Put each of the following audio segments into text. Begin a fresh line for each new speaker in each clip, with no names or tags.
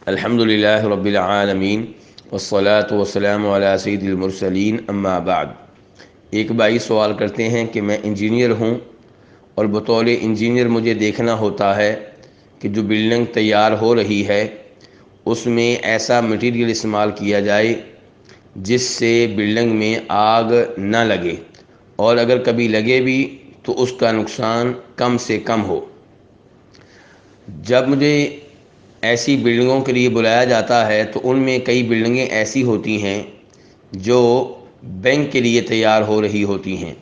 الحمدللہ رب العالمین والصلاة والسلام علی سید المرسلین اما بعد۔ ایک بھائی سوال کرتے ہیں کہ میں انجینئر ہوں اور بطور انجینئر مجھے دیکھنا ہوتا ہے کہ جو بلڈنگ تیار ہو رہی ہے اس میں ایسا مٹیریل استعمال کیا جائے جس سے بلڈنگ میں آگ نہ لگے، اور اگر کبھی لگے بھی تو اس کا نقصان کم سے کم ہو۔ جب مجھے ایسی بلڈنگوں کے لیے بلایا جاتا ہے تو ان میں کئی بلڈنگیں ایسی ہوتی ہیں جو بینک کے لیے تیار ہو رہی ہوتی ہیں،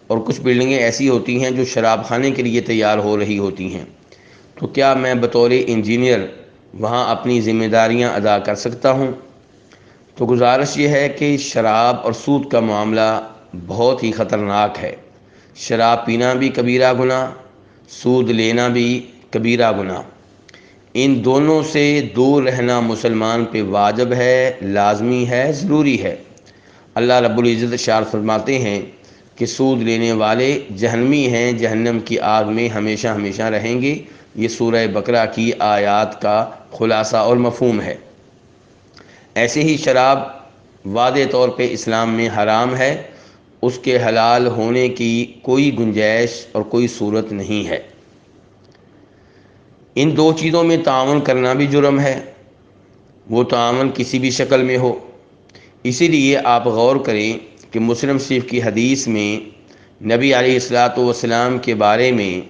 اور کچھ بلڈنگیں ایسی ہوتی ہیں جو شراب خانے کے لیے تیار ہو رہی ہوتی ہیں۔ تو کیا میں بطور انجینئر وہاں اپنی ذمہ داریاں ادا کر سکتا ہوں؟ تو گزارش یہ ہے کہ شراب اور سود کا معاملہ بہت ہی خطرناک ہے۔ شراب پینا بھی کبیرہ گناہ، سود لینا بھی کبیرہ گناہ۔ ان دونوں سے دور رہنا مسلمان پہ واجب ہے، لازمی ہے، ضروری ہے۔ اللہ رب العزت ارشاد فرماتے ہیں کہ سود لینے والے جہنمی ہیں، جہنم کی آگ میں ہمیشہ ہمیشہ رہیں گے۔ یہ سورہ بقرہ کی آیات کا خلاصہ اور مفہوم ہے۔ ایسے ہی شراب واضح طور پہ اسلام میں حرام ہے، اس کے حلال ہونے کی کوئی گنجائش اور کوئی صورت نہیں ہے۔ ان دو چیزوں میں تعاون کرنا بھی جرم ہے، وہ تعاون کسی بھی شکل میں ہو۔ اسی لیے آپ غور کریں کہ مسلم شریف کی حدیث میں نبی علیہ السلام کے بارے میں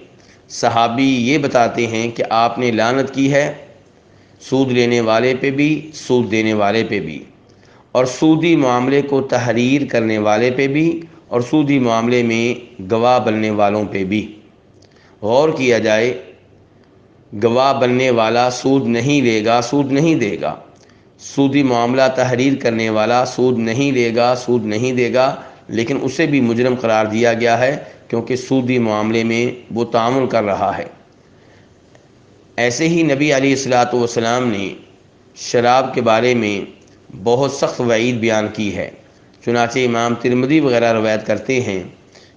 صحابی یہ بتاتے ہیں کہ آپ نے لعنت کی ہے سود لینے والے پہ بھی، سود دینے والے پہ بھی، اور سودی معاملے کو تحریر کرنے والے پہ بھی، اور سودی معاملے میں گواہ بننے والوں پہ بھی۔ غور کیا جائے، گواہ بننے والا سود نہیں لے گا، سود نہیں دے گا۔ سودی معاملہ تحریر کرنے والا سود نہیں لے گا، سود نہیں دے گا، لیکن اسے بھی مجرم قرار دیا گیا ہے کیونکہ سودی معاملے میں وہ تعاون کر رہا ہے۔ ایسے ہی نبی علیہ السلام نے شراب کے بارے میں بہت سخت وعید بیان کی ہے۔ چنانچہ امام ترمذی وغیرہ روایت کرتے ہیں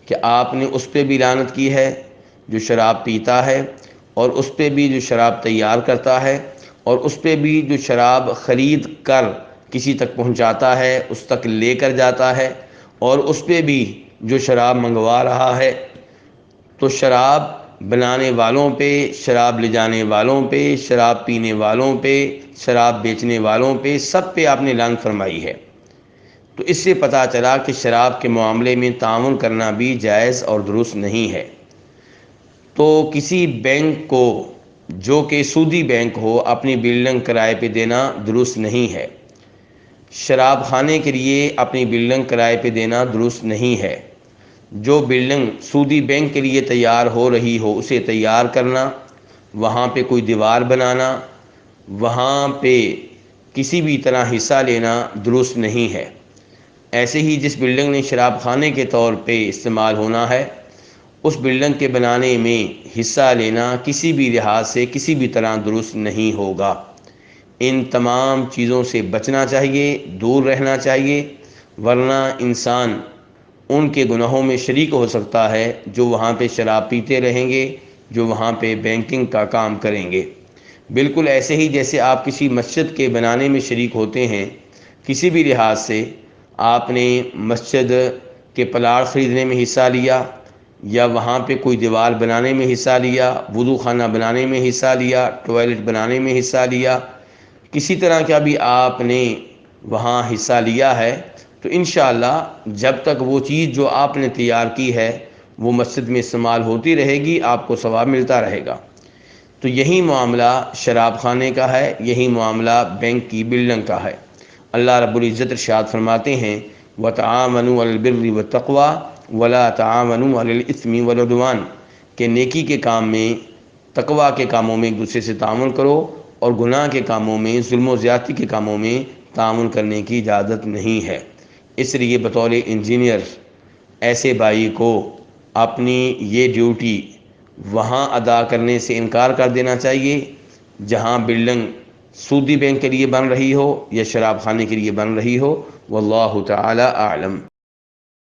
کہ آپ نے اس پہ بھی لعنت کی ہے جو شراب پیتا ہے، اور اس پہ بھی جو شراب تیار کرتا ہے، اور اس پہ بھی جو شراب خرید کر کسی تک پہنچاتا ہے، اس تک لے کر جاتا ہے، اور اس پہ بھی جو شراب منگوا رہا ہے۔ تو شراب بنانے والوں پہ، شراب لے جانے والوں پہ، شراب پینے والوں پہ، شراب بیچنے والوں پہ، سب پہ آپ نے لعنت فرمائی ہے۔ تو اس سے پتہ چلا کہ شراب کے معاملے میں تعاون کرنا بھی جائز اور درست نہیں ہے۔ تو کسی بینک کو جو کہ سودی بینک ہو اپنی بلڈنگ کرائے پہ دینا درست نہیں ہے۔ شراب خانے کے لیے اپنی بلڈنگ کرائے پہ دینا درست نہیں ہے۔ جو بلڈنگ سودی بینک کے لیے تیار ہو رہی ہو اسے تیار کرنا، وہاں پہ کوئی دیوار بنانا، وہاں پہ کسی بھی طرح حصہ لینا درست نہیں ہے۔ ایسے ہی جس بلڈنگ نے شراب خانے کے طور پہ استعمال ہونا ہے، اس بلڈنگ کے بنانے میں حصہ لینا کسی بھی لحاظ سے کسی بھی طرح درست نہیں ہوگا۔ ان تمام چیزوں سے بچنا چاہیے، دور رہنا چاہیے، ورنہ انسان ان کے گناہوں میں شریک ہو سکتا ہے جو وہاں پہ شراب پیتے رہیں گے، جو وہاں پہ بینکنگ کا کام کریں گے۔ بالکل ایسے ہی جیسے آپ کسی مسجد کے بنانے میں شریک ہوتے ہیں، کسی بھی لحاظ سے آپ نے مسجد کے پلاٹ خریدنے میں حصہ لیا، یا وہاں پہ کوئی دیوار بنانے میں حصہ لیا، وضو خانہ بنانے میں حصہ لیا، ٹوائلٹ بنانے میں حصہ لیا، کسی طرح کا بھی آپ نے وہاں حصہ لیا ہے، تو انشاءاللہ جب تک وہ چیز جو آپ نے تیار کی ہے وہ مسجد میں استعمال ہوتی رہے گی، آپ کو ثواب ملتا رہے گا۔ تو یہی معاملہ شراب خانے کا ہے، یہی معاملہ بینک کی بلڈنگ کا ہے۔ اللہ رب العزت ارشاد فرماتے ہیں وَتَعَاوَنُوا عَلَى الْبِرِّ وَالتَّقْوَىٰ وَلَا تَعَاوَنُوا عَلَى الْإِثْمِ وَالْعُدْوَانِ، کہ نیکی کے کام میں، تقویٰ کے کاموں میں ایک دوسرے سے تعاون کرو، اور گناہ کے کاموں میں، ظلم و زیادتی کے کاموں میں تعاون کرنے کی اجازت نہیں ہے۔ اس لیے بطور انجینئر ایسے بھائی کو اپنی یہ ڈیوٹی وہاں ادا کرنے سے انکار کر دینا چاہیے جہاں بلڈنگ سودی بینک کے لیے بن رہی ہو یا شراب خانے کے لیے بن رہی ہو۔ واللہ تعالی اعلم۔